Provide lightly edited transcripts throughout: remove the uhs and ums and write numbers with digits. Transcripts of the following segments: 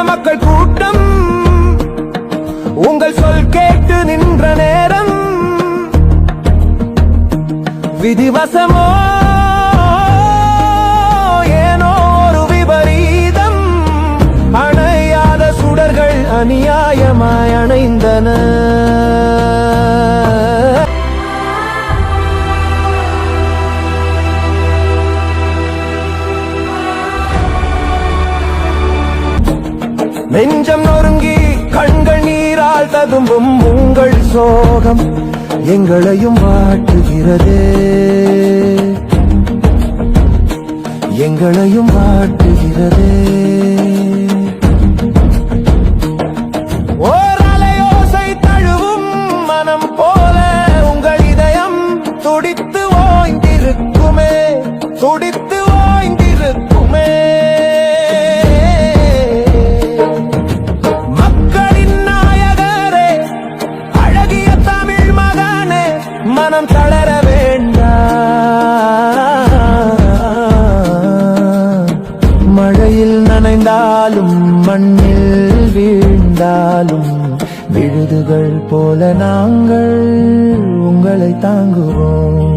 மக்கள் கூட்டம் உங்கள் சொல் கேட்டு நின்ற நேரம் விதிவசமோ ஏனோ ஒரு விபரீதம் அணையாத சுடர்கள் அநியாயமாய் அணைந்தன. நெஞ்சம் நொறுங்கி கண்கள் நீரால் ததும்பும் உங்கள் சோகம் எங்களையும் வாட்டுகிறதே, எங்களையும் வாட்டுகிறதே. ஓர் அலையோசை தழுவும் மனம் போல உங்கள் இதயம் துடித்து ஓய்ந்திருக்குமே, துடித்து ஓய்ந்திருக்குமே. மனம் தளர வேண்டாம், மழையில் நனைந்தாலும் மண்ணில் வீழ்ந்தாலும் விழுதுகள் போல நாங்கள் உங்களை தாங்குவோம்.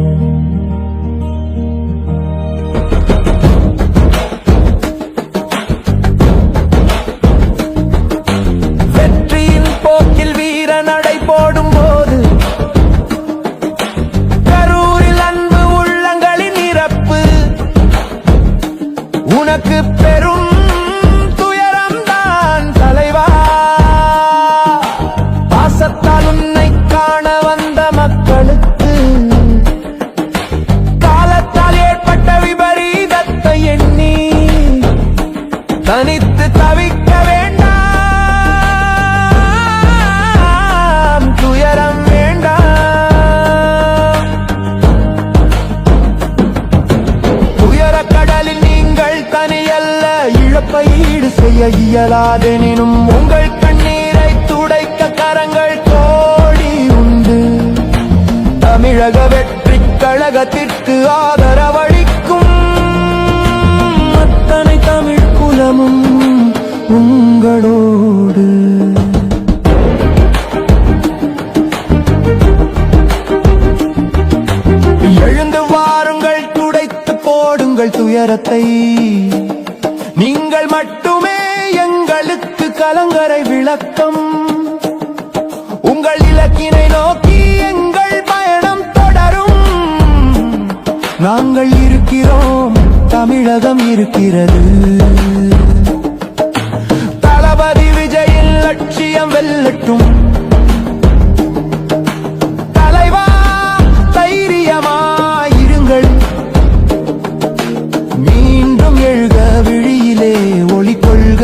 வெற்றியின் போக்கில் வீர நடை போடும் போது உனக்கு பெரும் துயரம் தான் தலைவா. பாசத்தால் உன்னை காண வந்த மக்களுக்கு காலத்தால் ஏற்பட்ட விபரீதத்தை எண்ணி தனித்து தவிக்க வேண்டாம், துயரம் வேண்டாம். துயர கடலில் தனியல்ல, இழப்பை ஈடு செய்ய இயலாதெனினும் உங்கள் கண்ணீரை துடைக்க கரங்கள் கோடி உண்டு. தமிழக வெற்றி கழகத்திற்கு ஆதரவளிக்கும் அத்தனை தமிழ் குலமும் உங்களோடு. எழுந்து வாருங்கள், துடைத்து போடுங்கள் துயரத்தை. நீங்கள் மட்டுமே எங்களுக்கு கலங்கரை விளக்கம். உங்கள் இலக்கினை நோக்கி எங்கள் பயணம் தொடரும். நாங்கள் இருக்கிறோம், தமிழகம் இருக்கிறது. தளபதி விஜயின் லட்சியம் வெல்லட்டும். தலைவா தைரியமாயிருங்கள், மீண்டும் எழுக, விழியிலே ஒளி கொள்க.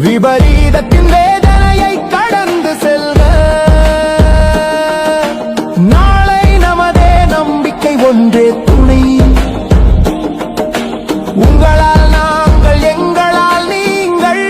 விபரீதத்தின் வேதனையை கடந்து செல்க. நாளை நமதே, நம்பிக்கை ஒன்றே துணை. உங்களால் நாங்கள், எங்களால் நீங்கள்.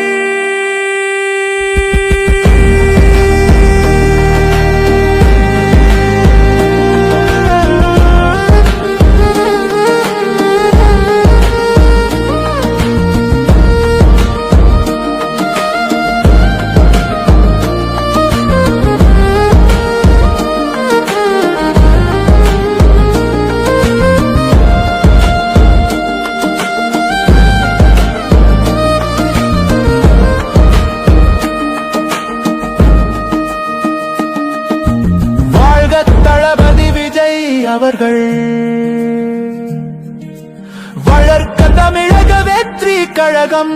தளபதி விஜய் அவர்கள் வளர்க்க தமிழக வெற்றி கழகம்.